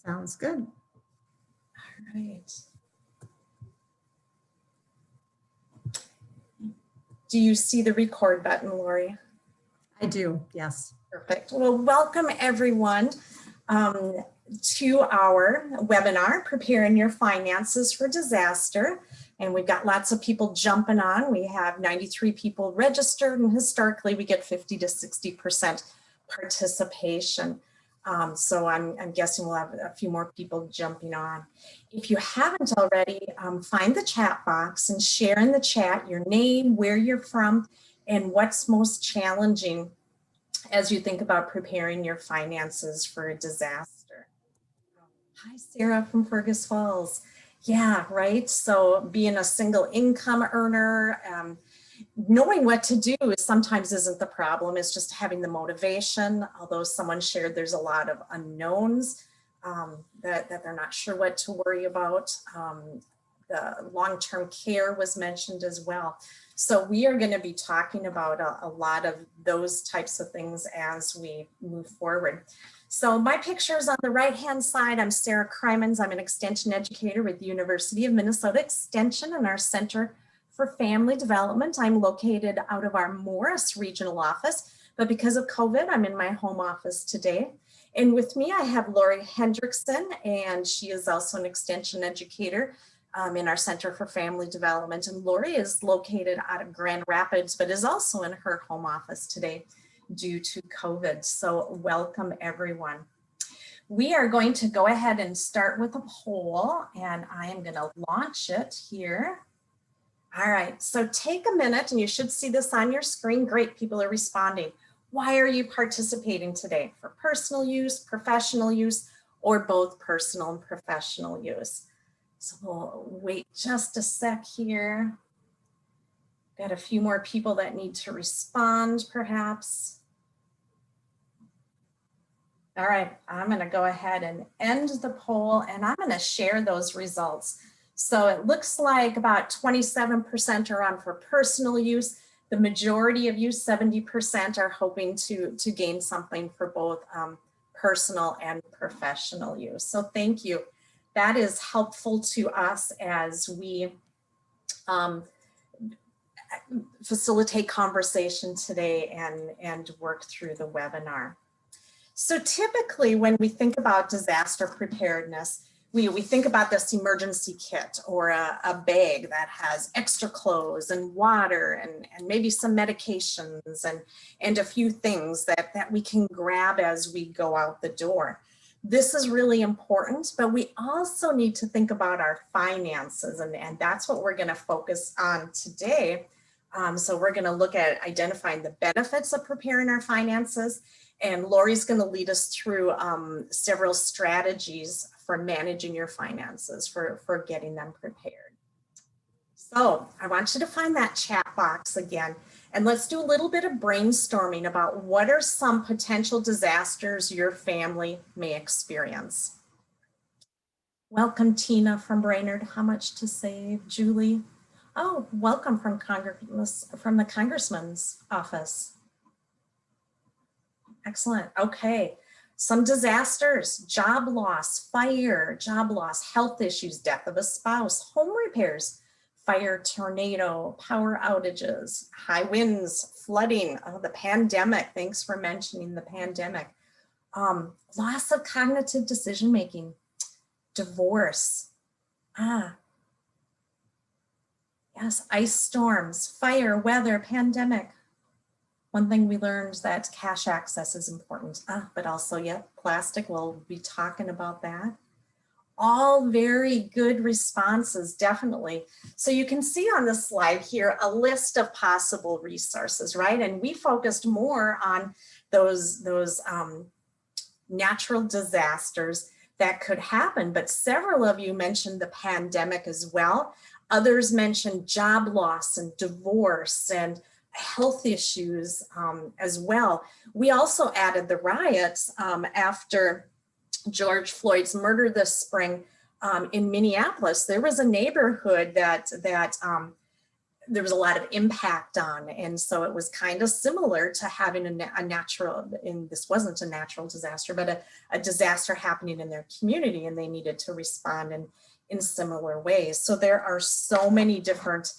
Sounds good. All right. Do you see the record button, Lori? I do, yes. Perfect. Well, welcome everyone to our webinar, Preparing Your Finances for Disaster. And we've got lots of people jumping on. We have 93 people registered, and historically we get 50 to 60% participation. So I'm guessing we'll have a few more people jumping on. If you haven't already, find the chat box and share in the chat your name, where you're from, and what's most challenging as you think about preparing your finances for a disaster. Hi, Sarah from Fergus Falls. Yeah, right. So being a single income earner, knowing what to do sometimes isn't the problem. It's just having the motivation. Although someone shared there's a lot of unknowns that they're not sure what to worry about. The long-term care was mentioned as well. So we are going to be talking about a lot of those types of things as we move forward. So my picture is on the right-hand side. I'm Sarah Crymans. I'm an extension educator with the University of Minnesota Extension and our Center for Family Development. I'm located out of our Morris regional office, but because of COVID, I'm in my home office today. And with me, I have Lori Hendrickson, and she is also an extension educator in our Center for Family Development. And Lori is located out of Grand Rapids, but is also in her home office today due to COVID. So welcome everyone. We are going to go ahead and start with a poll, and I am going to launch it here. All right, so take a minute, and you should see this on your screen. Great, people are responding. Why are you participating today? For personal use, professional use, or both personal and professional use? So we'll wait just a sec here. Got a few more people that need to respond, perhaps. All right, I'm going to go ahead and end the poll, and I'm going to share those results. So it looks like about 27% are on for personal use. The majority of you, 70%, are hoping to gain something for both personal and professional use. So thank you. That is helpful to us as we facilitate conversation today and work through the webinar. So typically when we think about disaster preparedness, we think about this emergency kit or a bag that has extra clothes and water and maybe some medications and a few things that we can grab as we go out the door. This is really important, but we also need to think about our finances, and that's what we're going to focus on today. So we're going to look at identifying the benefits of preparing our finances, and Lori's going to lead us through several strategies for managing your finances, for getting them prepared. So I want you to find that chat box again, and let's do a little bit of brainstorming about what are some potential disasters your family may experience. Welcome, Tina from Brainerd. How much to save? Julie. Oh, welcome from the Congressman's office. Excellent. Okay. Some disasters: job loss, fire, job loss, health issues, death of a spouse, home repairs, fire, tornado, power outages, high winds, flooding, the pandemic. Thanks for mentioning the pandemic. Loss of cognitive decision-making, divorce. Yes, ice storms, fire, weather, pandemic. One thing we learned is that cash access is important, but also, yeah, plastic, we'll be talking about that. All very good responses, definitely. So you can see on the slide here a list of possible resources, right? And we focused more on those natural disasters that could happen, but several of you mentioned the pandemic as well. Others mentioned job loss and divorce and health issues as well. We also added the riots after George Floyd's murder this spring in Minneapolis. There was a neighborhood that there was a lot of impact on. And so it was kind of similar to having a natural, and this wasn't a natural disaster, but a disaster happening in their community, and they needed to respond in similar ways. So there are so many different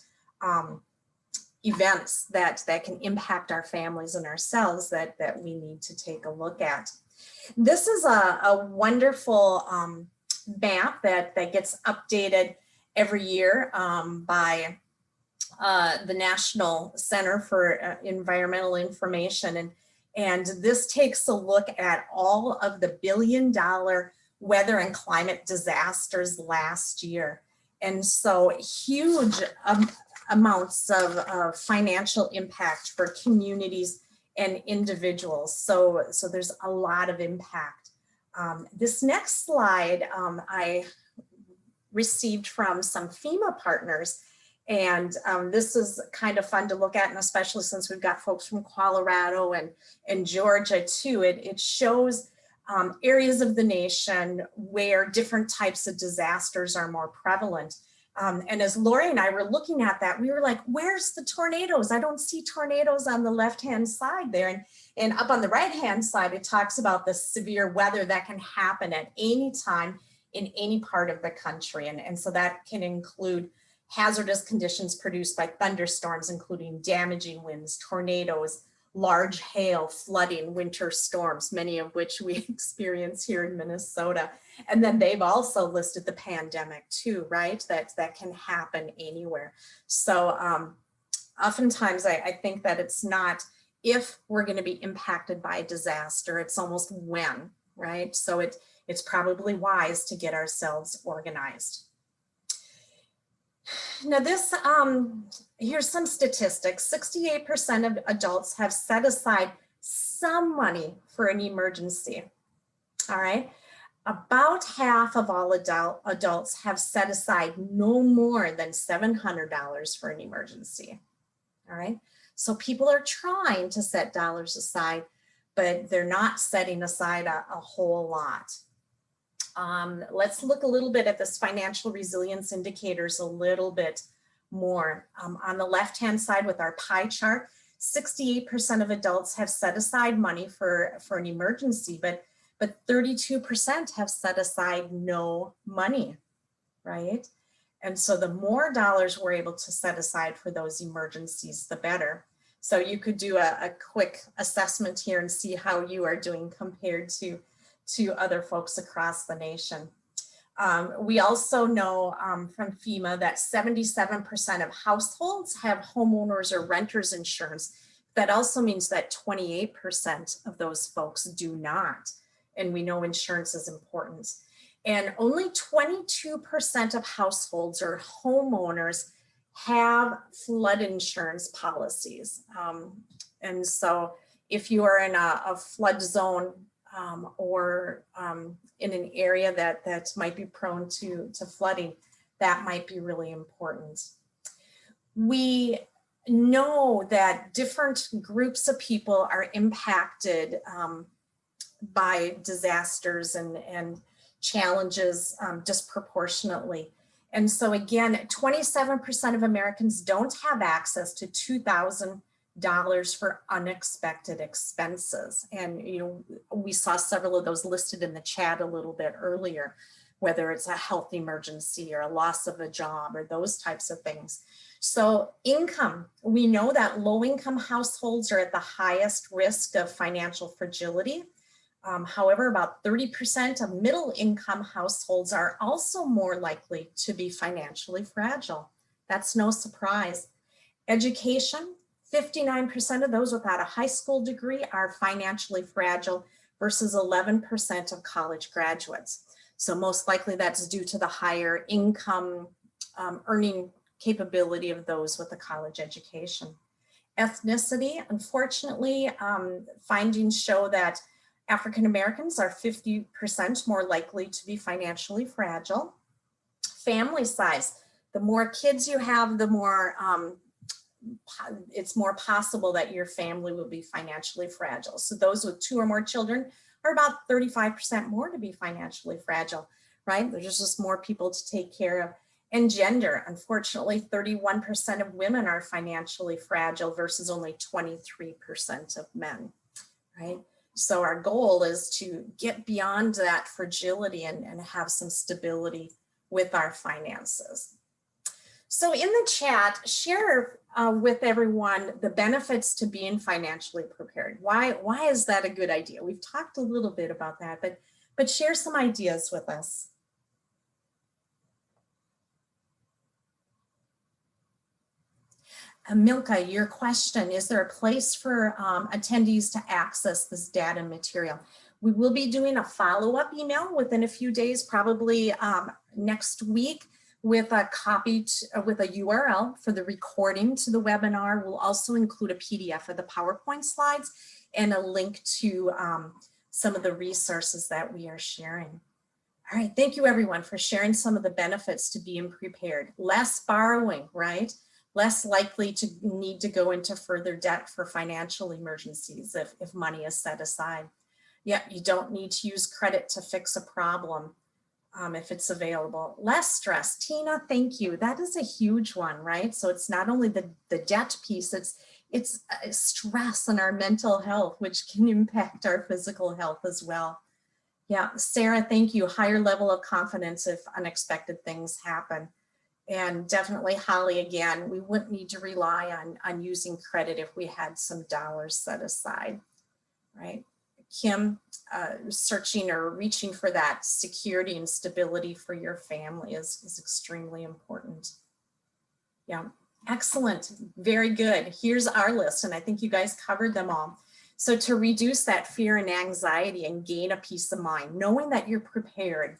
events that can impact our families and ourselves that we need to take a look at. This is a wonderful map that gets updated every year by the National Center for Environmental Information. And this takes a look at all of the billion-dollar weather and climate disasters last year. And so huge amounts of financial impact for communities and individuals. So there's a lot of impact. This next slide I received from some FEMA partners. And this is kind of fun to look at, and especially since we've got folks from Colorado and Georgia too. It shows areas of the nation where different types of disasters are more prevalent. And as Lori and I were looking at that, we were like, where's the tornadoes? I don't see tornadoes on the left-hand side there. And up on the right-hand side, it talks about the severe weather that can happen at any time in any part of the country. And so that can include hazardous conditions produced by thunderstorms, including damaging winds, tornadoes, large hail, flooding, winter storms, many of which we experience here in Minnesota. And then they've also listed the pandemic too, right? That can happen anywhere. So oftentimes I think that it's not if we're going to be impacted by a disaster, it's almost when, right? So it's probably wise to get ourselves organized. Now this, here's some statistics. 68% of adults have set aside some money for an emergency, all right? About half of all adults have set aside no more than $700 for an emergency, all right? So people are trying to set dollars aside, but they're not setting aside a whole lot. Let's look a little bit at this financial resilience indicators a little bit more. On the left-hand side with our pie chart, 68% of adults have set aside money for an emergency, but 32% have set aside no money, right? And so the more dollars we're able to set aside for those emergencies, the better. So you could do a quick assessment here and see how you are doing compared to other folks across the nation. We also know from FEMA that 77% of households have homeowners or renters insurance. That also means that 28% of those folks do not. And we know insurance is important. And only 22% of households or homeowners have flood insurance policies. And so if you are in a flood zone or in an area that might be prone to flooding, that might be really important. We know that different groups of people are impacted by disasters and challenges disproportionately. And so again, 27% of Americans don't have access to $2,000 for unexpected expenses. And we saw several of those listed in the chat a little bit earlier, whether it's a health emergency or a loss of a job or those types of things. So income, we know that low-income households are at the highest risk of financial fragility. However, about 30% of middle-income households are also more likely to be financially fragile. That's no surprise. Education, 59% of those without a high school degree are financially fragile versus 11% of college graduates. So most likely that's due to the higher income earning capability of those with a college education. Ethnicity, unfortunately, findings show that African Americans are 50% more likely to be financially fragile. Family size, the more kids you have, the more it's more possible that your family will be financially fragile. So those with 2 or more children are about 35% more to be financially fragile, right? There's just more people to take care of. And gender, unfortunately, 31% of women are financially fragile versus only 23% of men, right? So our goal is to get beyond that fragility and have some stability with our finances. So in the chat, share with everyone the benefits to being financially prepared. Why is that a good idea? We've talked a little bit about that, but share some ideas with us. Milka, your question, is there a place for attendees to access this data material? We will be doing a follow-up email within a few days, probably next week, with a copy, with a URL for the recording to the webinar. We'll also include a PDF of the PowerPoint slides and a link to some of the resources that we are sharing. All right, thank you everyone for sharing some of the benefits to being prepared. Less borrowing, right? Less likely to need to go into further debt for financial emergencies if money is set aside. Yeah, you don't need to use credit to fix a problem if it's available. Less stress. Tina, thank you. That is a huge one, right? So it's not only the debt piece, it's stress and our mental health, which can impact our physical health as well. Yeah, Sarah, thank you. Higher level of confidence if unexpected things happen. And definitely Holly, again, we wouldn't need to rely on using credit if we had some dollars set aside, right? Kim, searching or reaching for that security and stability for your family is extremely important. Yeah, excellent, very good. Here's our list, and I think you guys covered them all. So to reduce that fear and anxiety and gain a peace of mind, knowing that you're prepared,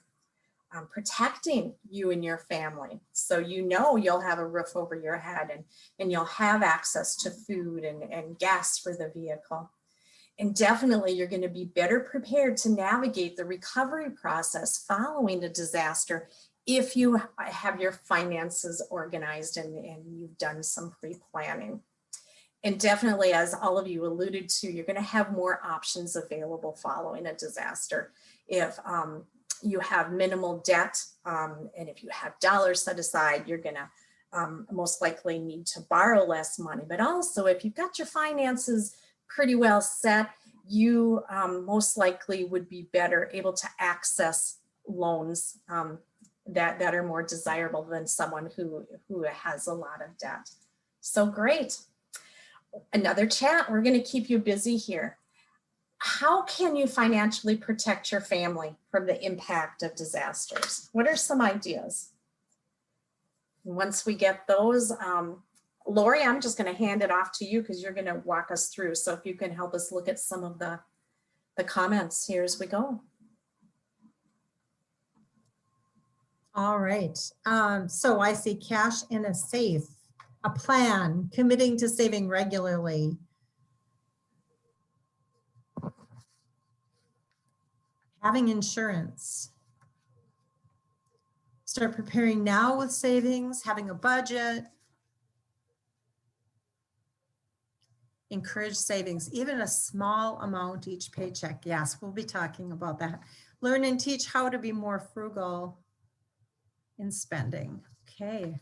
protecting you and your family. So you know you'll have a roof over your head and you'll have access to food and gas for the vehicle. And definitely you're going to be better prepared to navigate the recovery process following a disaster if you have your finances organized and you've done some pre-planning. And definitely, as all of you alluded to, you're going to have more options available following a disaster. If you have minimal debt, and if you have dollars set aside, you're gonna most likely need to borrow less money. But also, if you've got your finances pretty well set, you most likely would be better able to access loans that are more desirable than someone who has a lot of debt. So great. Another chat, we're gonna keep you busy here. How can you financially protect your family from the impact of disasters? What are some ideas? Once we get those, Lori, I'm just going to hand it off to you because you're going to walk us through. So if you can help us look at some of the comments here as we go. All right. So I see cash in a safe, a plan, committing to saving regularly. Having insurance. Start preparing now with savings, having a budget. Encourage savings, even a small amount each paycheck. Yes, we'll be talking about that. Learn and teach how to be more frugal in spending. Okay.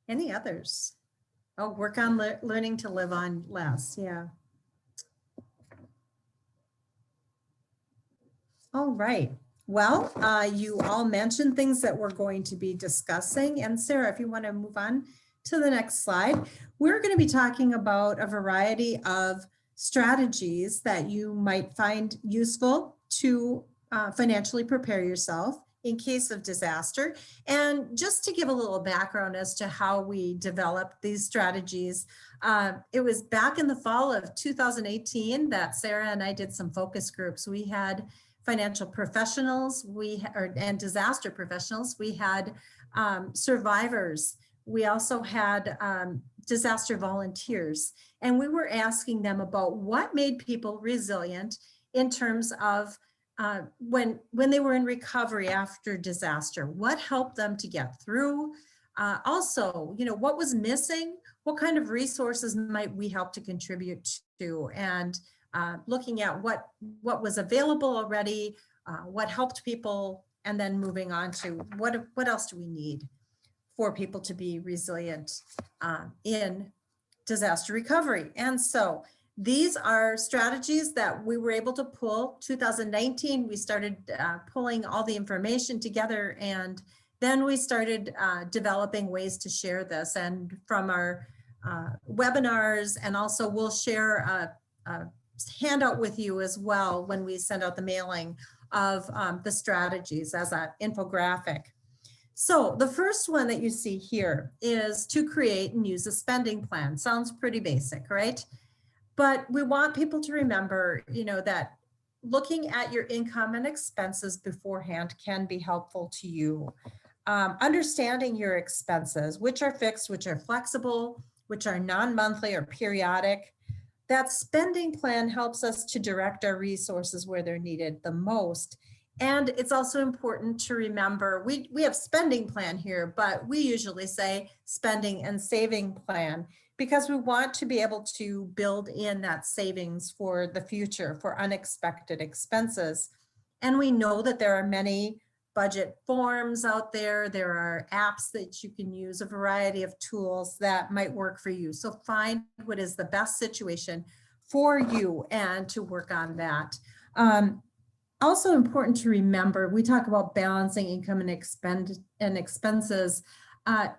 Any others? Oh, work on learning to live on less. Yeah. All right. Well, you all mentioned things that we're going to be discussing. And Sarah, if you want to move on to the next slide, we're going to be talking about a variety of strategies that you might find useful to financially prepare yourself in case of disaster. And just to give a little background as to how we developed these strategies, it was back in the fall of 2018 that Sarah and I did some focus groups. We had financial professionals, and disaster professionals. We had survivors. We also had disaster volunteers. And we were asking them about what made people resilient in terms of when they were in recovery after disaster, what helped them to get through? Also, what was missing? What kind of resources might we help to contribute to? And looking at what was available already, what helped people and then moving on to what else do we need for people to be resilient in disaster recovery. And so these are strategies that we were able to pull. 2019, we started pulling all the information together, and then we started developing ways to share this. And from our webinars, and also we'll share a handout with you as well when we send out the mailing of the strategies as an infographic. So the first one that you see here is to create and use a spending plan. Sounds pretty basic, right? But we want people to remember, that looking at your income and expenses beforehand can be helpful to you. Understanding your expenses, which are fixed, which are flexible, which are non-monthly or periodic. That spending plan helps us to direct our resources where they're needed the most. And it's also important to remember, we have spending plan here, but we usually say spending and saving plan, because we want to be able to build in that savings for the future, for unexpected expenses. And we know that there are many budget forms out there. There are apps that you can use, a variety of tools that might work for you. So find what is the best situation for you and to work on that. Also important to remember, we talk about balancing income and expenses.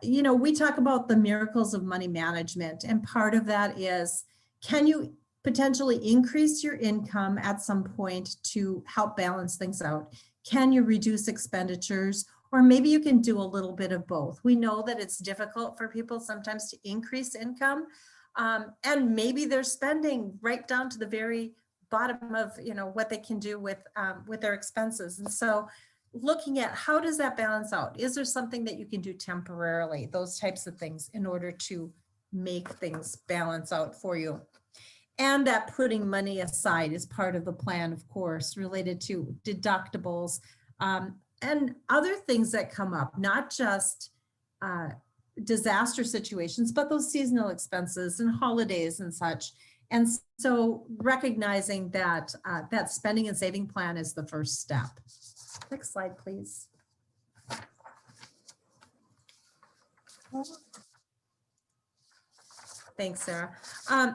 We talk about the miracles of money management, and part of that is, can you potentially increase your income at some point to help balance things out? Can you reduce expenditures? Or maybe you can do a little bit of both. We know that it's difficult for people sometimes to increase income, and maybe they're spending right down to the very bottom of what they can do with their expenses. And so looking at how does that balance out? Is there something that you can do temporarily? Those types of things in order to make things balance out for you. And that putting money aside is part of the plan, of course, related to deductibles and other things that come up, not just disaster situations, but those seasonal expenses and holidays and such. And so recognizing that that spending and saving plan is the first step. Next slide, please. Thanks, Sarah.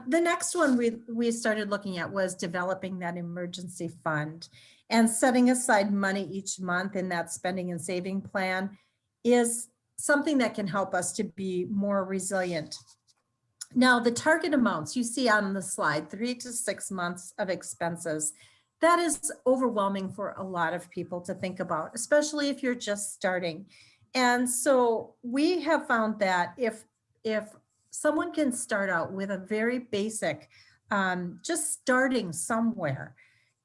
The next one we started looking at was developing that emergency fund, and setting aside money each month in that spending and saving plan is something that can help us to be more resilient. Now, the target amounts you see on the slide, 3 to 6 months of expenses, that is overwhelming for a lot of people to think about, especially if you're just starting. And so we have found that if someone can start out with a very basic, just starting somewhere,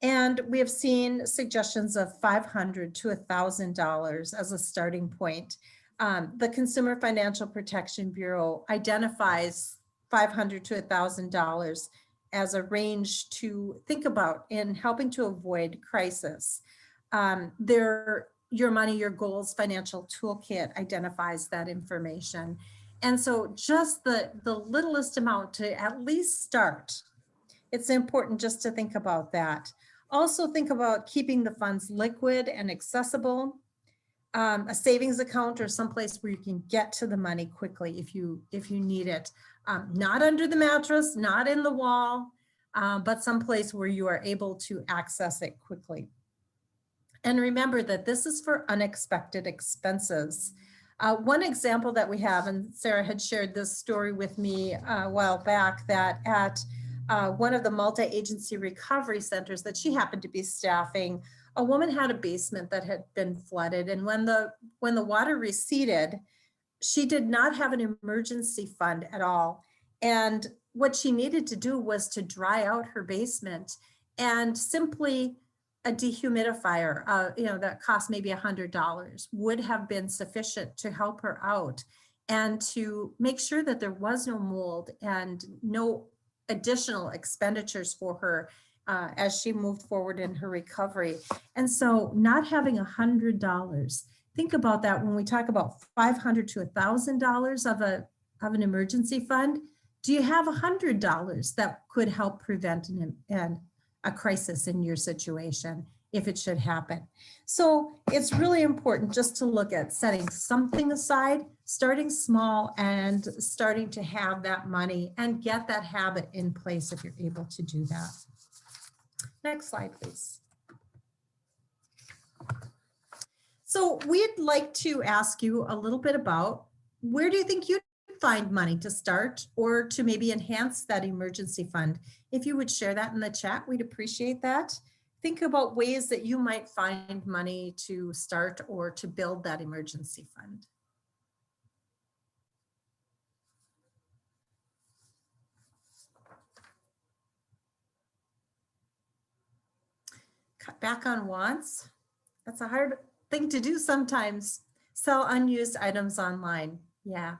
and we have seen suggestions of $500 to $1,000 as a starting point. The Consumer Financial Protection Bureau identifies $500 to $1,000 as a range to think about in helping to avoid crisis. Your Money, Your Goals financial toolkit identifies that information. And so just the littlest amount to at least start, it's important just to think about that. Also think about keeping the funds liquid and accessible. A savings account or someplace where you can get to the money quickly if you need it. Not under the mattress, not in the wall, but someplace where you are able to access it quickly. And remember that this is for unexpected expenses. One example that we have, and Sarah had shared this story with me a while back, that at one of the multi-agency recovery centers that she happened to be staffing, a woman had a basement that had been flooded. And when the water receded, she did not have an emergency fund at all. And what she needed to do was to dry out her basement, and simply a dehumidifier, that cost maybe $100 would have been sufficient to help her out and to make sure that there was no mold and no additional expenditures for her as she moved forward in her recovery. And so not having $100, think about that when we talk about $500 to $1,000 of an emergency fund. Do you have $100 that could help prevent a crisis in your situation? if it should happen. So it's really important just to look at setting something aside, starting small and starting to have that money and get that habit in place if you're able to do that. Next slide, please. So we'd like to ask you a little bit about where do you think you'd find money to start or to maybe enhance that emergency fund? If you would share that in the chat, we'd appreciate that. Think about ways that you might find money to start or to build that emergency fund. Cut back on wants. That's a hard thing to do sometimes. Sell unused items online. Yeah.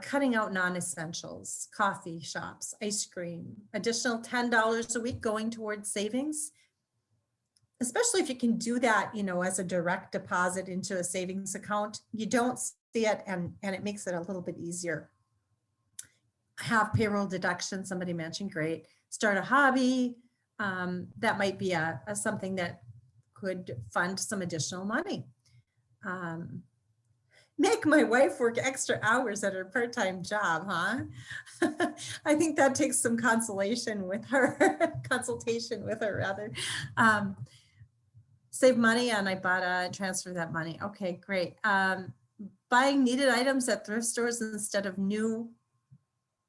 Cutting out non-essentials, coffee shops, ice cream, additional $10 a week going towards savings. Especially if you can do that, you know, as a direct deposit into a savings account, you don't see it and it makes it a little bit easier. Have payroll deduction, somebody mentioned, great. Start a hobby. That might be something that could fund some additional money. Make my wife work extra hours at her part-time job, huh? I think that takes some consultation with her, consultation with her rather. Save money and I bought transfer that money. Okay, great. Buying needed items at thrift stores instead of new,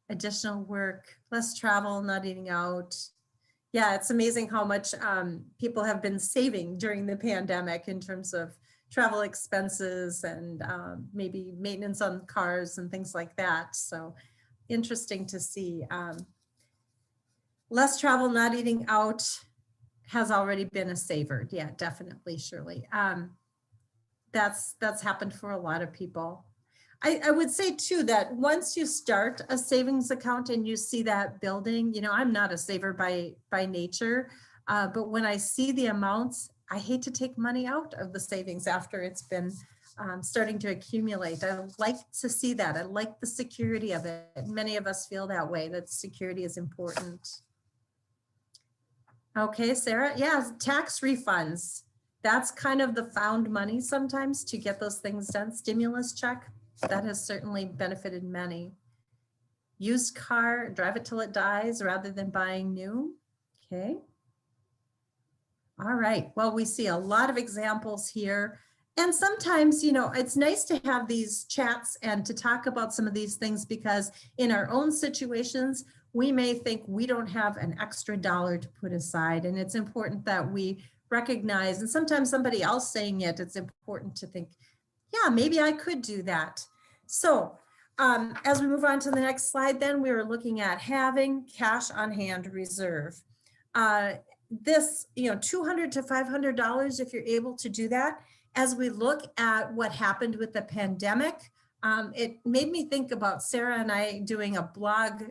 additional work, less travel, not eating out. Yeah, it's amazing how much people have been saving during the pandemic in terms of travel expenses and maybe maintenance on cars and things like that. So interesting to see. Less travel, not eating out has already been a saver. Yeah, definitely, surely. That's happened for a lot of people. I would say too that once you start a savings account and you see that building, you know, I'm not a saver by nature, but when I see the amounts, I hate to take money out of the savings after it's been starting to accumulate. I like to see that. I like the security of it. Many of us feel that way, that security is important. Okay, Sarah, yeah, tax refunds. That's kind of the found money sometimes to get those things done. Stimulus check, that has certainly benefited many. Used car, drive it till it dies rather than buying new. Okay. All right, well, we see a lot of examples here. And sometimes, you know, it's nice to have these chats and to talk about some of these things because in our own situations, we may think we don't have an extra dollar to put aside. And it's important that we recognize, and sometimes somebody else saying it, it's important to think, yeah, maybe I could do that. So as we move on to the next slide, then we were looking at having cash on hand reserve. This, you know, $200 to $500 if you're able to do that. As we look at what happened with the pandemic, it made me think about Sarah and I doing a blog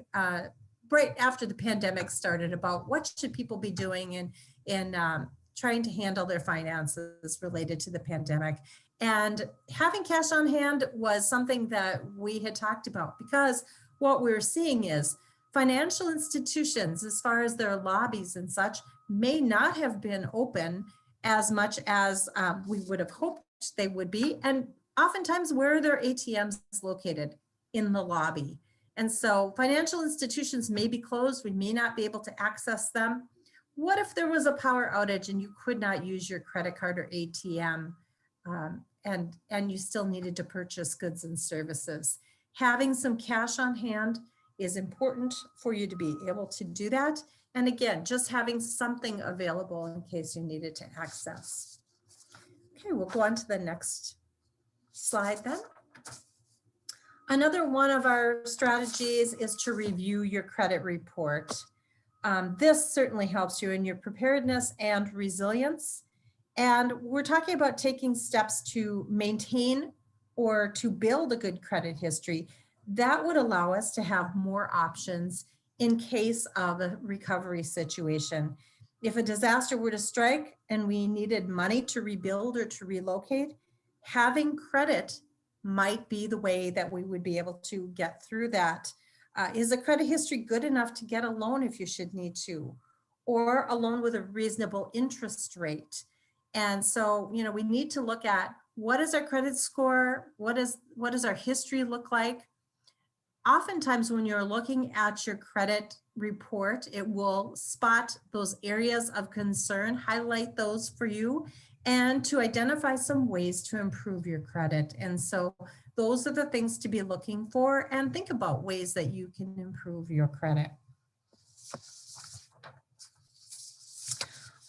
right after the pandemic started about what should people be doing in trying to handle their finances related to the pandemic. And having cash on hand was something that we had talked about because what we're seeing is financial institutions, as far as their lobbies and such, may not have been open as much as we would have hoped they would be. And oftentimes, where are their ATMs located? In the lobby. And so financial institutions may be closed. We may not be able to access them. What if there was a power outage and you could not use your credit card or ATM and you still needed to purchase goods and services? Having some cash on hand is important for you to be able to do that. And again, just having something available in case you needed to access. Okay, we'll go on to the next slide then. Another one of our strategies is to review your credit report. This certainly helps you in your preparedness and resilience. And we're talking about taking steps to maintain or to build a good credit history. That would allow us to have more options in case of a recovery situation. If a disaster were to strike and we needed money to rebuild or to relocate, having credit might be the way that we would be able to get through that. Is a credit history good enough to get a loan if you should need to? or a loan with a reasonable interest rate. And so, we need to look at what is our credit score? What does our history look like? Oftentimes when you're looking at your credit report, it will spot those areas of concern, highlight those for you, and to identify some ways to improve your credit. And so those are the things to be looking for, and think about ways that you can improve your credit.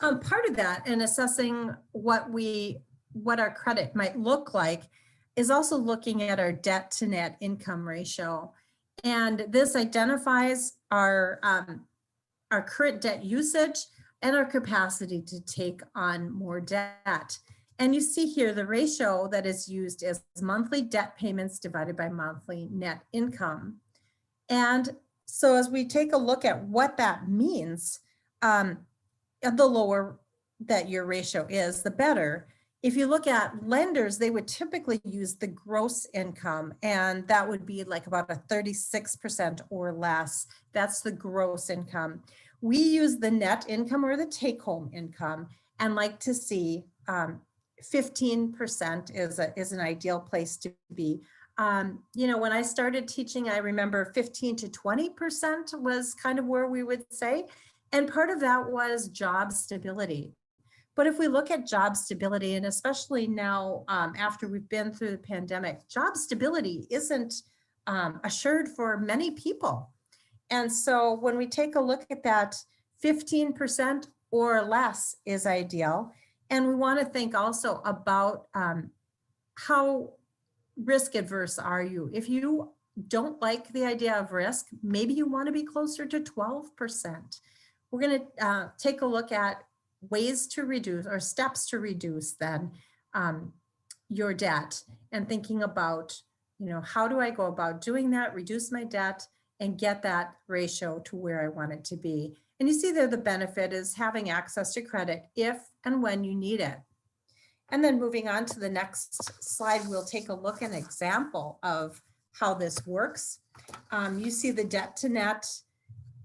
Part of that in assessing what our credit might look like is also looking at our debt to net income ratio. And this identifies our current debt usage and our capacity to take on more debt. And you see here the ratio that is used is monthly debt payments divided by monthly net income. And so as we take a look at what that means, the lower that your ratio is, the better. If you look at lenders, they would typically use the gross income, and that would be like about a 36% or less. That's the gross income. We use the net income or the take-home income, and like to see 15% is an ideal place to be. When I started teaching, I remember 15 to 20% was kind of where we would say. And part of that was job stability. But if we look at job stability, and especially now after we've been through the pandemic, job stability isn't assured for many people. And so when we take a look at that, 15% or less is ideal. And we want to think also about how risk adverse are you? If you don't like the idea of risk, maybe you want to be closer to 12%. We're going to take a look at ways to reduce or steps to reduce then your debt, and thinking about, how do I go about doing that, reduce my debt and get that ratio to where I want it to be. And you see there the benefit is having access to credit if and when you need it. And then moving on to the next slide, we'll take a look at an example of how this works. You see the debt to net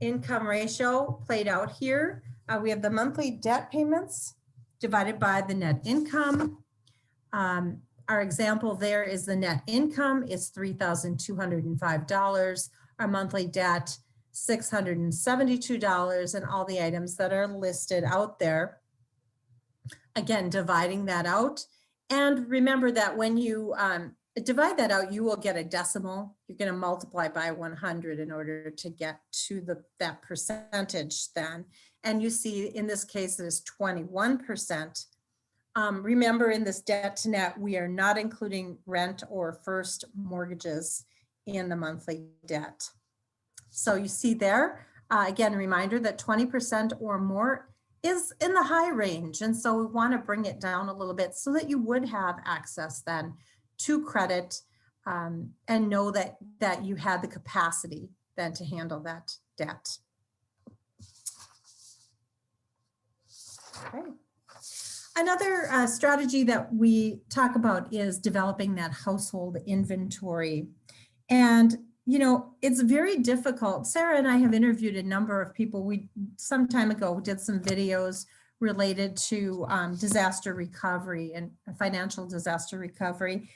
income ratio played out here. We have the monthly debt payments divided by the net income. Our example there is the net income is $3,205. Our monthly debt, $672, and all the items that are listed out there. Again, dividing that out. And remember that when you divide that out, you will get a decimal. You're going to multiply by 100 in order to get to that percentage then. And you see in this case it is 21%. Remember, in this debt to net, we are not including rent or first mortgages in the monthly debt. So you see there, again, a reminder that 20% or more is in the high range. And so we want to bring it down a little bit so that you would have access then to credit and know that you had the capacity then to handle that debt. Okay. Another strategy that we talk about is developing that household inventory. And, it's very difficult. Sarah and I have interviewed a number of people. We some time ago did some videos related to disaster recovery and financial disaster recovery.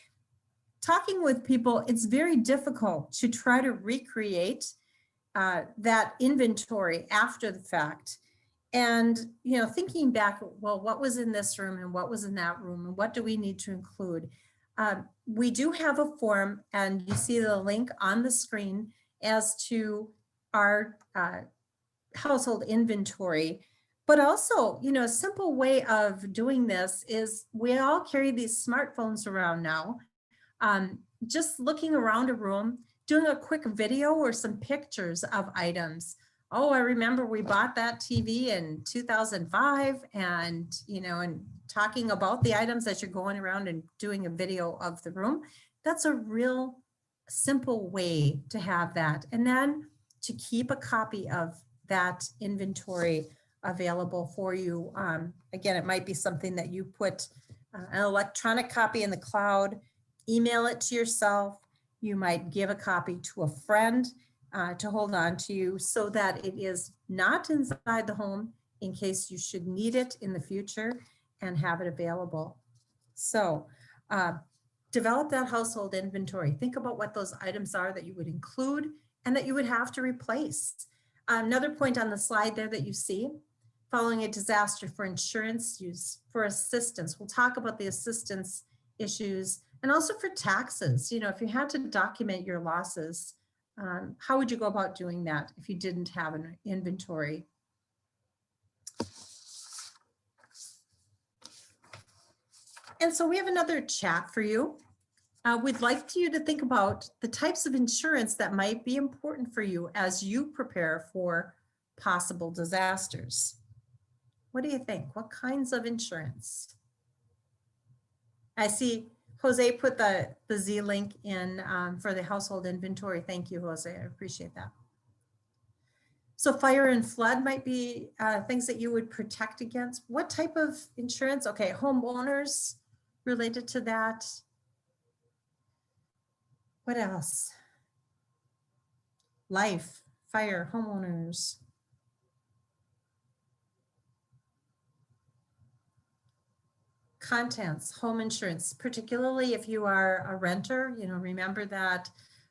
Talking with people, it's very difficult to try to recreate that inventory after the fact. And, thinking back, well, what was in this room and what was in that room and what do we need to include? We do have a form, and you see the link on the screen as to our household inventory. But also, a simple way of doing this is we all carry these smartphones around now. Just looking around a room, doing a quick video or some pictures of items. Oh, I remember we bought that TV in 2005, and, and talking about the items as you're going around and doing a video of the room. That's a real simple way to have that. And then to keep a copy of that inventory available for you. Again, it might be something that you put an electronic copy in the cloud, email it to yourself. You might give a copy to a friend to hold on to you so that it is not inside the home. in case you should need it in the future and have it available. So develop that household inventory. Think about what those items are that you would include and that you would have to replace. Another point on the slide there that you see, following a disaster for insurance use, for assistance. We'll talk about the assistance issues and also for taxes. You know, if you had to document your losses, how would you go about doing that if you didn't have an inventory? And so we have another chat for you. We'd like you to think about the types of insurance that might be important for you as you prepare for possible disasters. What do you think? What kinds of insurance? I see Jose put the Z link in for the household inventory. Thank you, Jose. I appreciate that. So fire and flood might be things that you would protect against. What type of insurance? Okay, homeowners related to that. What else? Life, fire, homeowners. Contents, home insurance, particularly if you are a renter. You know, remember that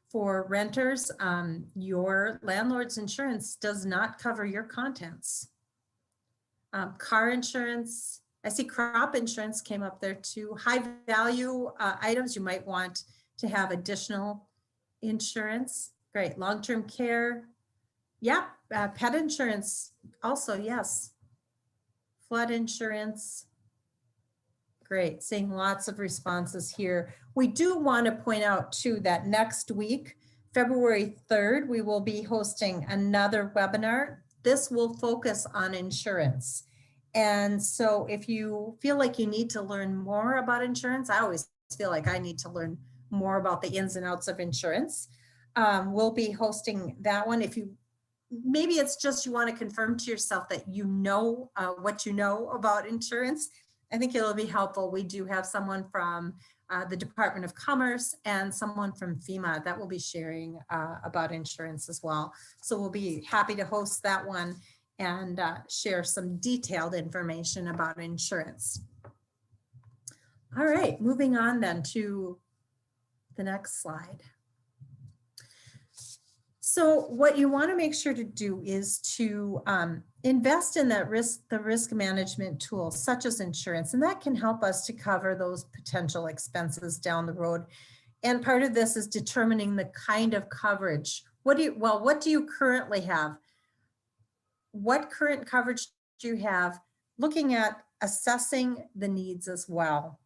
for renters, your landlord's insurance does not cover your contents. Car insurance, I see crop insurance came up there too. High value items, you might want to have additional insurance. Great, long-term care. Yeah, pet insurance also, yes. Flood insurance. Great, seeing lots of responses here. We do want to point out too that next week, February 3rd, we will be hosting another webinar. This will focus on insurance. And so if you feel like you need to learn more about insurance, I always feel like I need to learn more about the ins and outs of insurance. We'll be hosting that one. If you, maybe it's just you want to confirm to yourself that you know what you know about insurance, I think it'll be helpful. We do have someone from the Department of Commerce and someone from FEMA that will be sharing about insurance as well. So we'll be happy to host that one and share some detailed information about insurance. All right, moving on then to the next slide. So what you want to make sure to do is to invest in that the risk management tools such as insurance, and that can help us to cover those potential expenses down the road. And part of this is determining the kind of coverage. What do you currently have? What current coverage do you have? Looking at assessing the needs as well.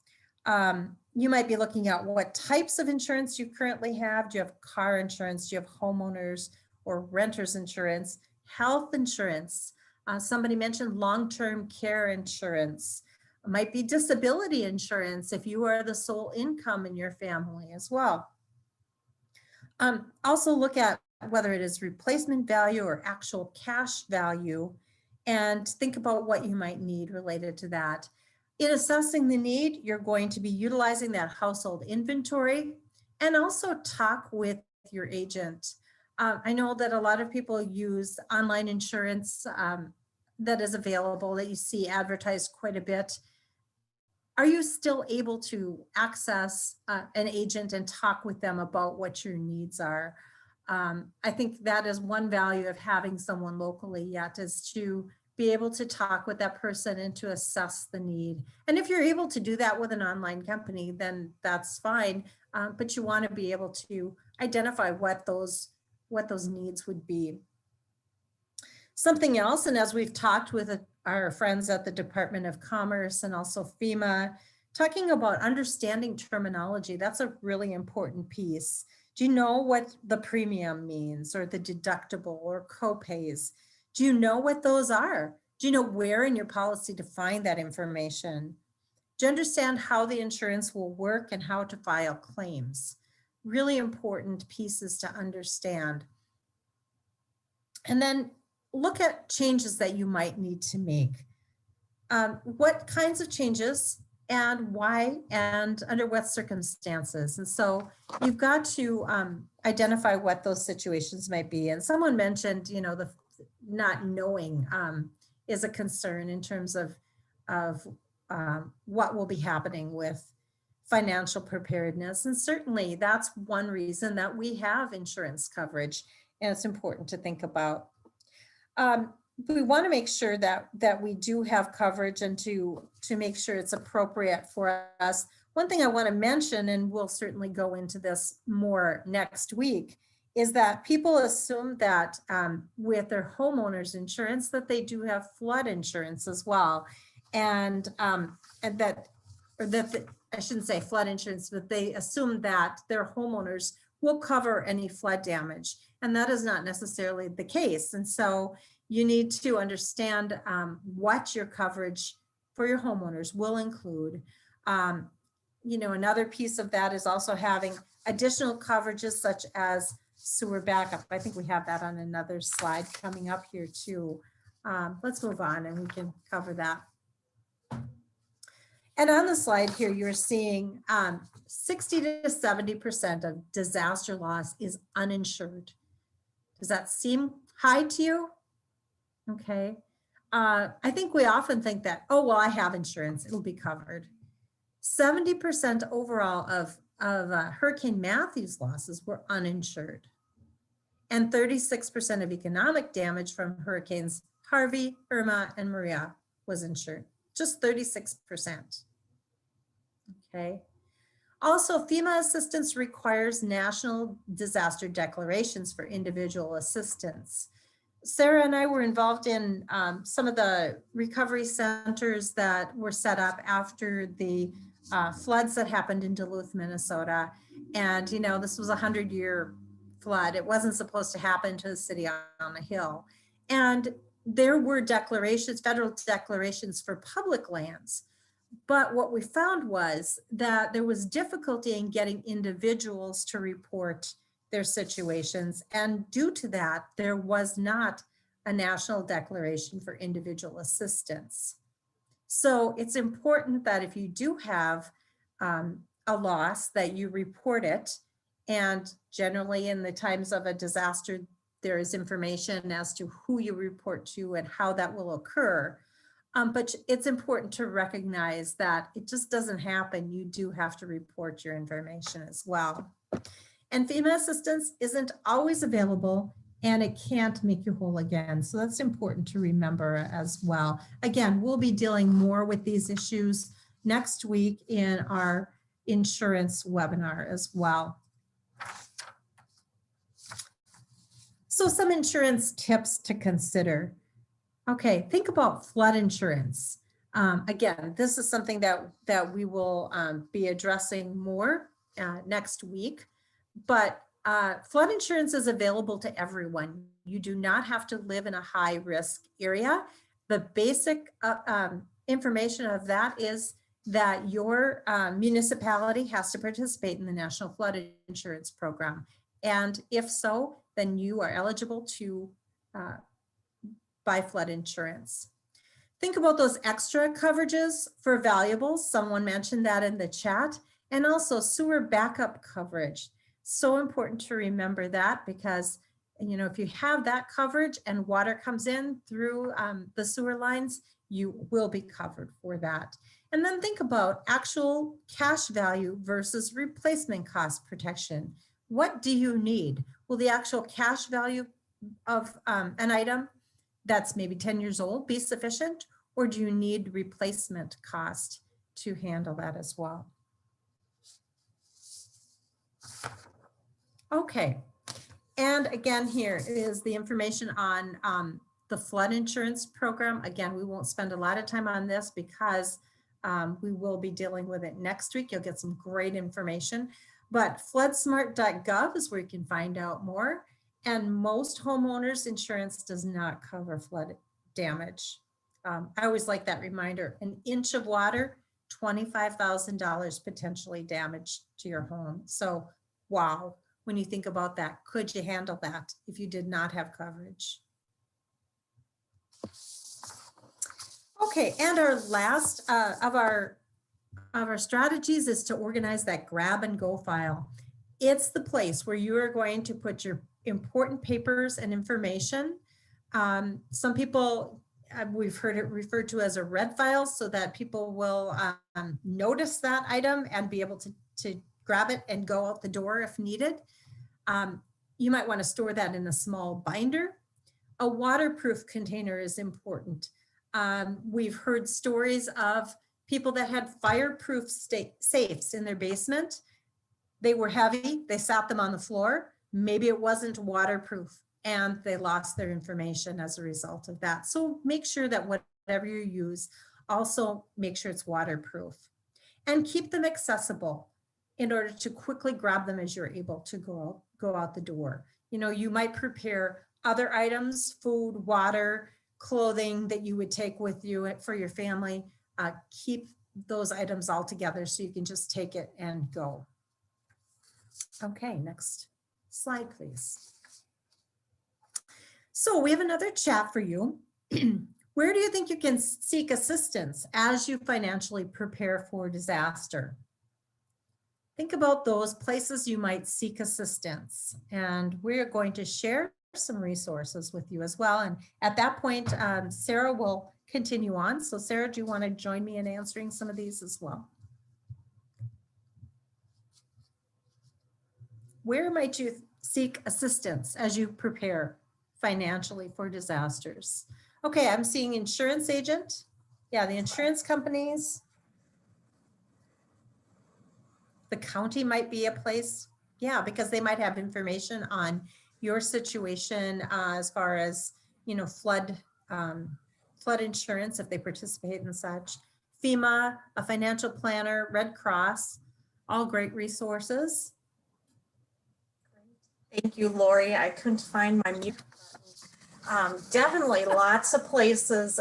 You might be looking at what types of insurance you currently have. Do you have car insurance? Do you have homeowners or renters insurance? Health insurance. Somebody mentioned long-term care insurance. It might be disability insurance if you are the sole income in your family as well. Also look at whether it is replacement value or actual cash value, and think about what you might need related to that. In assessing the need, you're going to be utilizing that household inventory and also talk with your agent. I know that a lot of people use online insurance that is available, that you see advertised quite a bit. Are you still able to access an agent and talk with them about what your needs are? I think that is one value of having someone locally yet, is to be able to talk with that person and to assess the need. And if you're able to do that with an online company, then that's fine. But you want to be able to identify what those needs would be. Something else, and as we've talked with our friends at the Department of Commerce and also FEMA, talking about understanding terminology, that's a really important piece. Do you know what the premium means, or the deductible, or co-pays? Do you know what those are? Do you know where in your policy to find that information? Do you understand how the insurance will work and how to file claims? Really important pieces to understand. And then look at changes that you might need to make. What kinds of changes and why and under what circumstances? And so you've got to identify what those situations might be. And someone mentioned, you know, the not knowing, is a concern in terms of what will be happening with financial preparedness. And certainly that's one reason that we have insurance coverage, and it's important to think about. We want to make sure that we do have coverage, and to make sure it's appropriate for us. One thing I want to mention, and we'll certainly go into this more next week, is that people assume that with their homeowners insurance that they do have flood insurance as well. And that I shouldn't say flood insurance, but they assume that their homeowners will cover any flood damage. And that is not necessarily the case. And so you need to understand what your coverage for your homeowners will include. Another piece of that is also having additional coverages such as sewer backup. I think we have that on another slide coming up here too. Let's move on and we can cover that. And on the slide here, you're seeing 60 to 70% of disaster loss is uninsured. Does that seem high to you? Okay. I think we often think that, oh, well, I have insurance, it'll be covered. 70% overall of Hurricane Matthew's losses were uninsured. And 36% of economic damage from Hurricanes Harvey, Irma, and Maria was insured. Just 36%. Okay. Also, FEMA assistance requires national disaster declarations for individual assistance. Sarah and I were involved in some of the recovery centers that were set up after the floods that happened in Duluth, Minnesota. And, this was a 100-year flood. It wasn't supposed to happen to the city on a hill. And there were declarations, federal declarations for public lands. But what we found was that there was difficulty in getting individuals to report their situations. And due to that, there was not a national declaration for individual assistance. So it's important that if you do have a loss, that you report it. And generally in the times of a disaster, there is information as to who you report to and how that will occur. But it's important to recognize that it just doesn't happen. You do have to report your information as well. And FEMA assistance isn't always available, and it can't make you whole again. So that's important to remember as well. Again, we'll be dealing more with these issues next week in our insurance webinar as well. So some insurance tips to consider. Okay, think about flood insurance. Again, this is something that we will be addressing more next week, but flood insurance is available to everyone. You do not have to live in a high risk area. The basic information of that is that your municipality has to participate in the National Flood Insurance Program. And if so, then you are eligible to buy flood insurance. Think about those extra coverages for valuables. Someone mentioned that in the chat, and also sewer backup coverage. So important to remember that, because if you have that coverage and water comes in through the sewer lines, you will be covered for that. And then think about actual cash value versus replacement cost protection. What do you need? Will the actual cash value of an item that's maybe 10 years old be sufficient, or do you need replacement cost to handle that as well? Okay, and again, here is the information on the flood insurance program. Again, we won't spend a lot of time on this because we will be dealing with it next week. You'll get some great information, but floodsmart.gov is where you can find out more. And most homeowners insurance does not cover flood damage. I always like that reminder. An inch of water, $25,000 potentially damage to your home. So, wow, when you think about that, could you handle that if you did not have coverage? Okay, and our last of our strategies is to organize that grab and go file. It's the place where you are going to put your important papers and information. Some people we've heard it referred to as a red file so that people will notice that item and be able to grab it and go out the door if needed. You might want to store that in a small binder. A waterproof container is important. We've heard stories of people that had fireproof safes in their basement. They were heavy, they sat them on the floor. Maybe it wasn't waterproof and they lost their information as a result of that. So make sure that whatever you use, also make sure it's waterproof. And keep them accessible in order to quickly grab them as you're able to go out the door. You know, you might prepare other items, food, water, clothing that you would take with you for your family. Keep those items all together so you can just take it and go. Okay, next slide, please. So we have another chat for you. Where do you think you can seek assistance as you financially prepare for disaster? Think about those places you might seek assistance, and we're going to share some resources with you as well. And at that point, Sarah will continue on. So Sarah, do you want to join me in answering some of these as well? Where might you seek assistance as you prepare financially for disasters? Okay, I'm seeing insurance agent. Yeah, the insurance companies. The county might be a place. Yeah, because they might have information on your situation as far as, you know, flood insurance if they participate in such. FEMA, a financial planner, Red Cross, all great resources. Thank you, Lori. I couldn't find my mute button. Definitely lots of places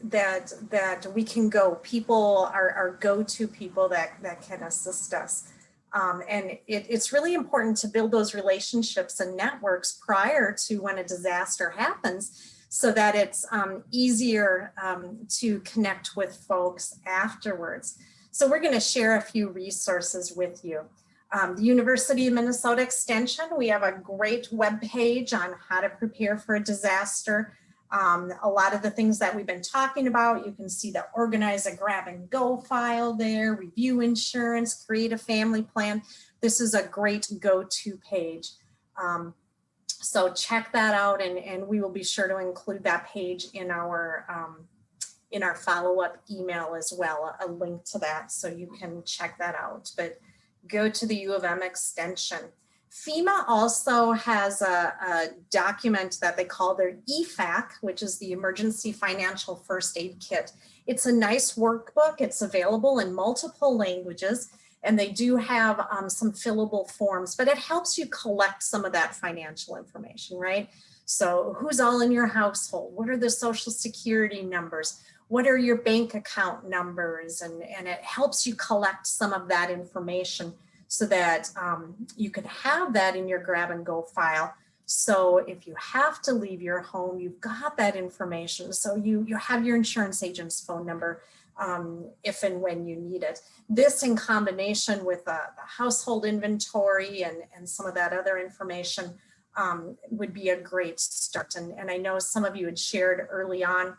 that we can go. People are go-to people that can assist us. And it's really important to build those relationships and networks prior to when a disaster happens so that it's easier to connect with folks afterwards. So we're going to share a few resources with you. The University of Minnesota Extension, we have a great webpage on how to prepare for a disaster. A lot of the things that we've been talking about, you can see the organize a grab and go file there, review insurance, create a family plan. This is a great go-to page. So check that out, and we will be sure to include that page in our follow-up email as well, a link to that, so you can check that out. But go to the U of M extension. FEMA also has a document that they call their EFAC, which is the Emergency Financial First Aid Kit. It's a nice workbook. It's available in multiple languages, and they do have some fillable forms, but it helps you collect some of that financial information, right? So who's all in your household? What are the social security numbers? What are your bank account numbers? And it helps you collect some of that information so that you can have that in your grab and go file. So if you have to leave your home, you've got that information. So you have your insurance agent's phone number if and when you need it. This in combination with the household inventory and some of that other information would be a great start. And I know some of you had shared early on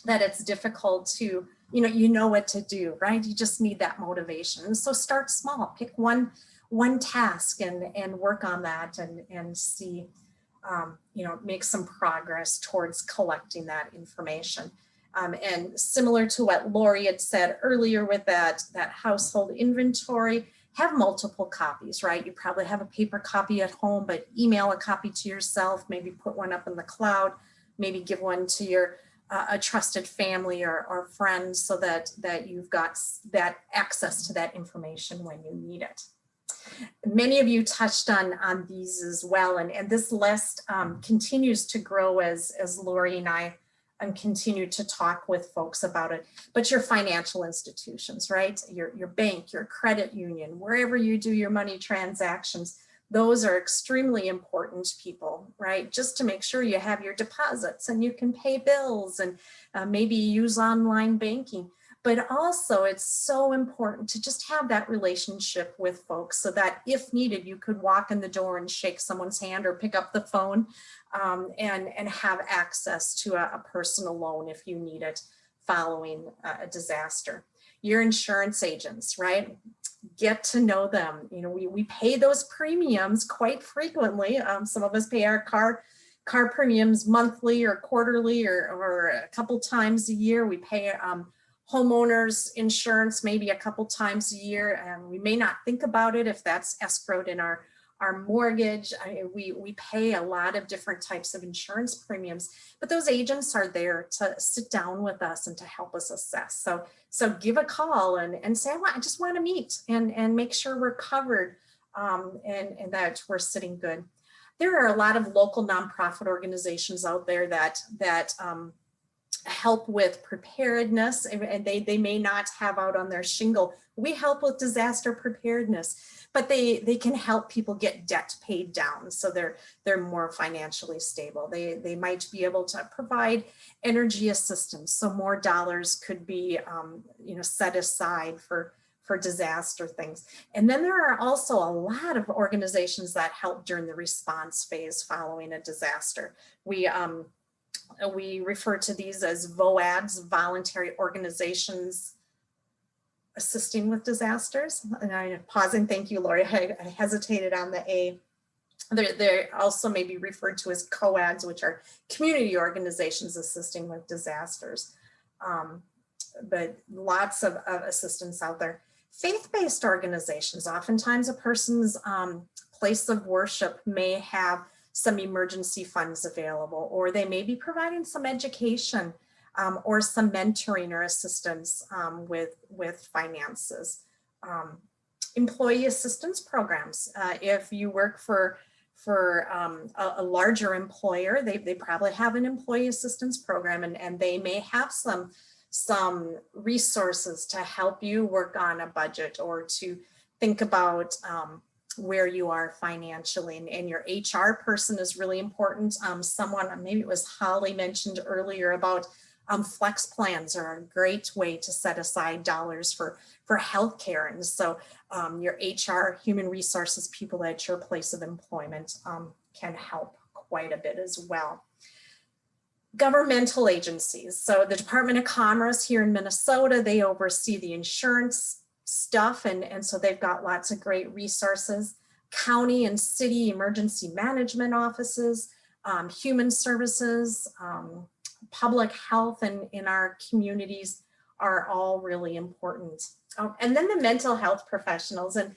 that it's difficult to, you know what to do, right? You just need that motivation. So start small, pick one task and work on that and see, make some progress towards collecting that information. And similar to what Lori had said earlier with that household inventory, have multiple copies, right? You probably have a paper copy at home, but email a copy to yourself, maybe put one up in the cloud, maybe give one to your a trusted family or friends so that you've got that access to that information when you need it. Many of you touched on these as well, and this list continues to grow as Lori and I continue to talk with folks about it. But your financial institutions, right? Your bank, your credit union, wherever you do your money transactions, those are extremely important people, right? Just to make sure you have your deposits and you can pay bills and maybe use online banking. But also it's so important to just have that relationship with folks so that if needed, you could walk in the door and shake someone's hand or pick up the phone and have access to a personal loan if you need it following a disaster. Your insurance agents, right? Get to know them. You know, we pay those premiums quite frequently. Some of us pay our car premiums monthly or quarterly or a couple times a year. We pay homeowners insurance maybe a couple times a year, and we may not think about it if that's escrowed in our mortgage. We pay a lot of different types of insurance premiums, but those agents are there to sit down with us and to help us assess. So give a call and say, I just want to meet and make sure we're covered and that we're sitting good. There are a lot of local nonprofit organizations out there that help with preparedness, and they may not have out on their shingle, we help with disaster preparedness, but they can help people get debt paid down so they're more financially stable. They might be able to provide energy assistance, so more dollars could be set aside for disaster things. And then there are also a lot of organizations that help during the response phase following a disaster. We refer to these as VOADs, voluntary organizations assisting with disasters. And I'm pausing, thank you, Lori, I hesitated on the A. They're also may be referred to as COADs, which are community organizations assisting with disasters. But lots of assistance out there. Faith-based organizations, oftentimes a person's place of worship may have some emergency funds available, or they may be providing some education or some mentoring or assistance with finances. Employee assistance programs. If you work for a larger employer, they probably have an employee assistance program, and they may have some resources to help you work on a budget or to think about where you are financially, and your HR person is really important. Someone, maybe it was Holly, mentioned earlier about flex plans are a great way to set aside dollars for healthcare. And so your HR, human resources people at your place of employment can help quite a bit as well. Governmental agencies. So the Department of Commerce here in Minnesota, they oversee the insurance stuff, and so they've got lots of great resources. County and city emergency management offices, human services, public health in our communities are all really important. And then the mental health professionals, and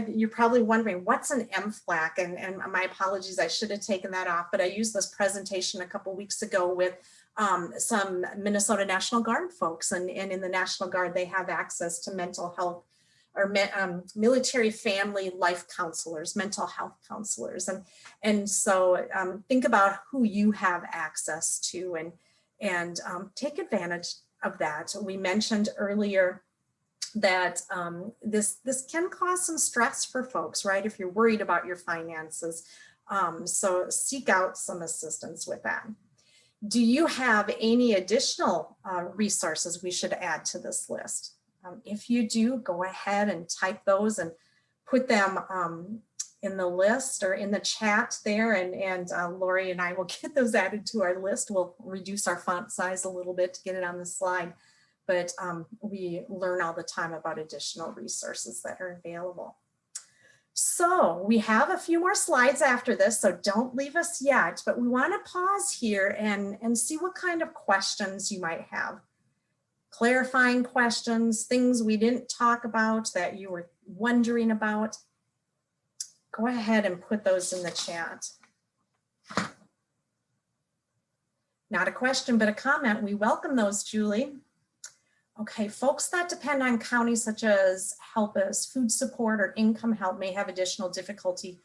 you're probably wondering, what's an MFLAC? And my apologies, I should have taken that off, but I used this presentation a couple weeks ago with some Minnesota National Guard folks, and in the National Guard, they have access to mental health or military family life counselors, mental health counselors. And so think about who you have access to and take advantage of that. We mentioned earlier that this can cause some stress for folks, right? If you're worried about your finances. So seek out some assistance with that. Do you have any additional resources we should add to this list? If you do, go ahead and type those and put them in the list or in the chat there, and Lori and I will get those added to our list. We'll reduce our font size a little bit to get it on the slide, but we learn all the time about additional resources that are available. So we have a few more slides after this, so don't leave us yet, but we want to pause here and see what kind of questions you might have. Clarifying questions, things we didn't talk about that you were wondering about. Go ahead and put those in the chat. Not a question, but a comment. We welcome those, Julie. Okay, folks that depend on counties such as help as food support or income help may have additional difficulty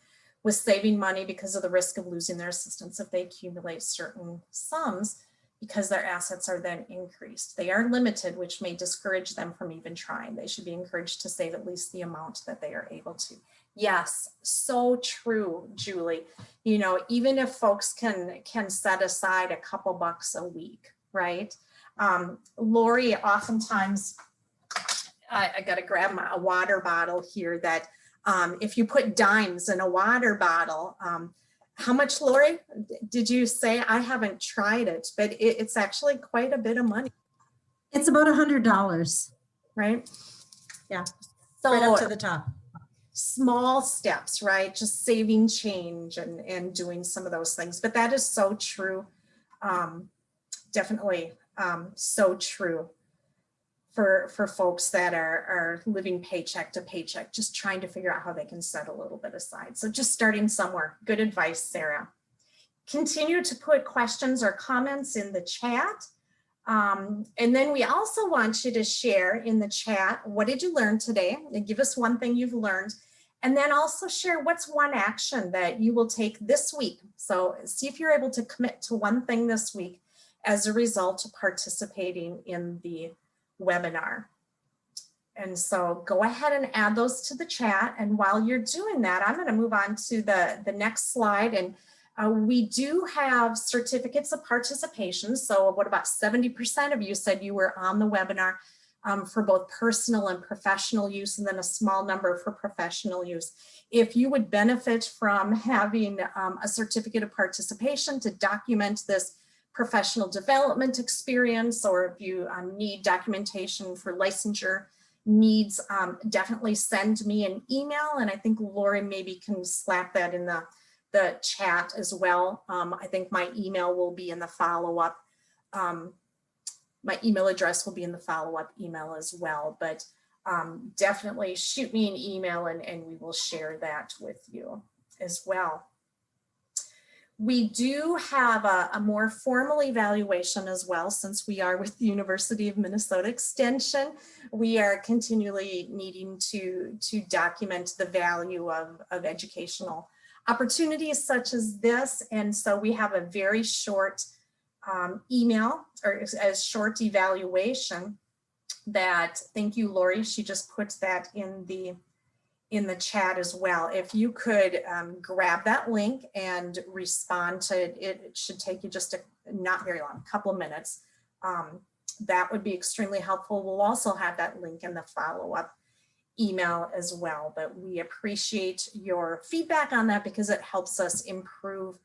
with saving money because of the risk of losing their assistance if they accumulate certain sums, because their assets are then increased. They are limited, which may discourage them from even trying. They should be encouraged to save at least the amount that they are able to. Yes, so true, Julie. You know, even if folks can set aside a couple bucks a week, right? Lori, oftentimes, I got to grab a water bottle here that if you put dimes in a water bottle, how much, Lori, did you say? I haven't tried it, but it's actually quite a bit of money, It's about $100, right? Yeah, So right up to the top. small steps, right? Just saving change and doing some of those things. But that is so true. Definitely so true for folks that are living paycheck to paycheck, just trying to figure out how they can set a little bit aside. So just starting somewhere. Good advice, Sarah. Continue to put questions or comments in the chat. And then we also want you to share in the chat, what did you learn today? And give us one thing you've learned. And then also share what's one action that you will take this week. So see if you're able to commit to one thing this week as a result of participating in the webinar. And so go ahead and add those to the chat. And while you're doing that, I'm going to move on to the next slide. And we do have certificates of participation. So what about 70% of you said you were on the webinar for both personal and professional use, and then a small number for professional use. If you would benefit from having a certificate of participation to document this professional development experience, or if you need documentation for licensure needs, definitely send me an email. And I think Lori maybe can slap that in the chat as well. I think my email will be in the follow-up. My email address will be in the follow-up email as well, but definitely shoot me an email and we will share that with you as well. We do have a more formal evaluation as well, since we are with the University of Minnesota Extension. We are continually needing to document the value of educational opportunities such as this. And so we have a very short email, or a short evaluation that, thank you, Lori, she just puts that in the chat as well. If you could grab that link and respond to it, it should take you just not very long, a couple of minutes. That would be extremely helpful. We'll also have that link in the follow-up email as well, but we appreciate your feedback on that because it helps us improve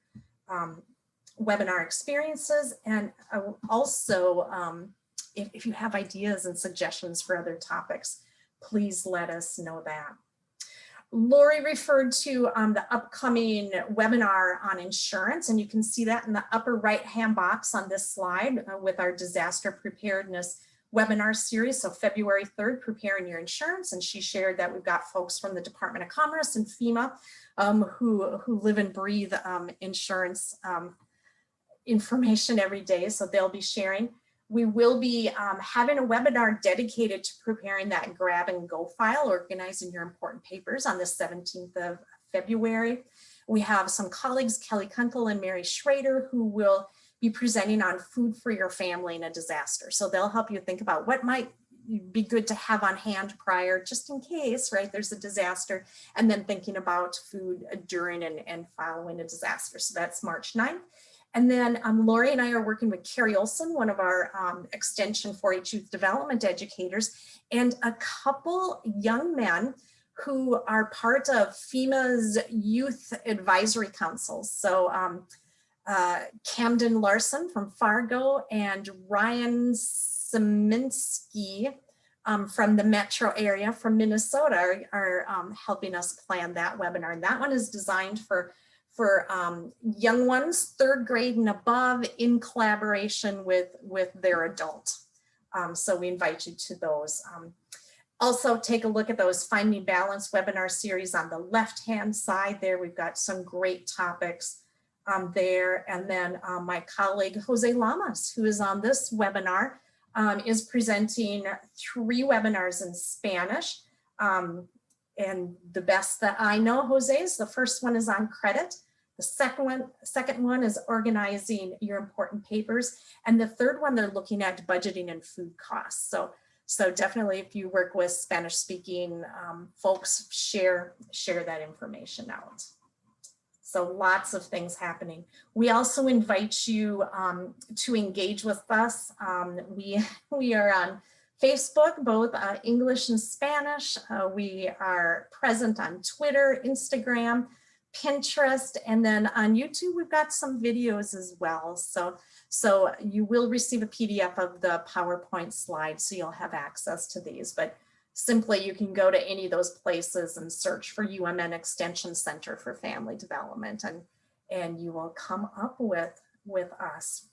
webinar experiences. And also, if you have ideas and suggestions for other topics, please let us know that. Lori referred to the upcoming webinar on insurance, and you can see that in the upper right-hand box on this slide with our disaster preparedness webinar series. So February 3rd, preparing your insurance. And she shared that we've got folks from the Department of Commerce and FEMA who live and breathe insurance information every day. So they'll be sharing. We will be having a webinar dedicated to preparing that grab and go file, organizing your important papers, on the 17th of February. We have some colleagues, Kelly Kunkel and Mary Schrader, who will be presenting on food for your family in a disaster. So they'll help you think about what might be good to have on hand prior, just in case, right, there's a disaster, and then thinking about food during and following a disaster. So that's March 9th. And then Lori and I are working with Carrie Olson, one of our Extension 4-H Youth Development educators, and a couple young men who are part of FEMA's Youth Advisory Councils. So Camden Larson from Fargo and Ryan Szyminski from the metro area from Minnesota are helping us plan that webinar. And that one is designed for young ones, 3rd grade and above, in collaboration with their adult. So we invite you to those. Also take a look at those Finding Balance webinar series on the left-hand side there. We've got some great topics there. And then my colleague, Jose Lamas, who is on this webinar, is presenting 3 webinars in Spanish. And the best that I know, Jose, is the first one is on credit. The second one is organizing your important papers. And the third one, they're looking at budgeting and food costs. So definitely, if you work with Spanish speaking folks, share that information out. So lots of things happening. We also invite you to engage with us. We are on Facebook, both English and Spanish. We are present on Twitter, Instagram, Pinterest, and then on YouTube, we've got some videos as well. So you will receive a PDF of the PowerPoint slides, so you'll have access to these. But simply, you can go to any of those places and search for UMN Extension Center for Family Development, and you will come up with us.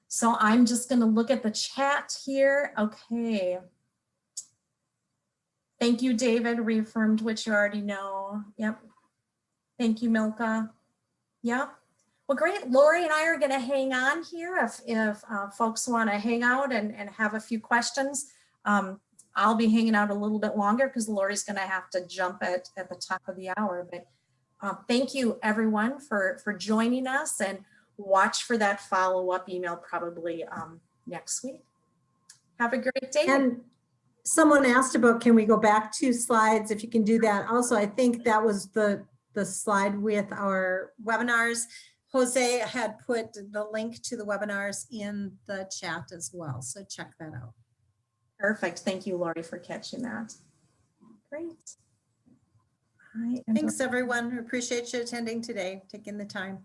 So I'm just going to look at the chat here. Okay. Thank you, David. Reaffirmed what you already know. Yep. Thank you, Milka. Yep. Well, great. Lori and I are going to hang on here if folks want to hang out and have a few questions. I'll be hanging out a little bit longer because Lori's going to have to jump at the top of the hour. But thank you, everyone, for joining us, and watch for that follow-up email probably next week. Have a great day. And someone asked about, can we go back 2 slides? If you can do that. Also, I think that was the slide with our webinars. Jose had put the link to the webinars in the chat as well. So check that out. Perfect. Thank you, Lori, for catching that. Great. Thanks, everyone. We appreciate you attending today, taking the time.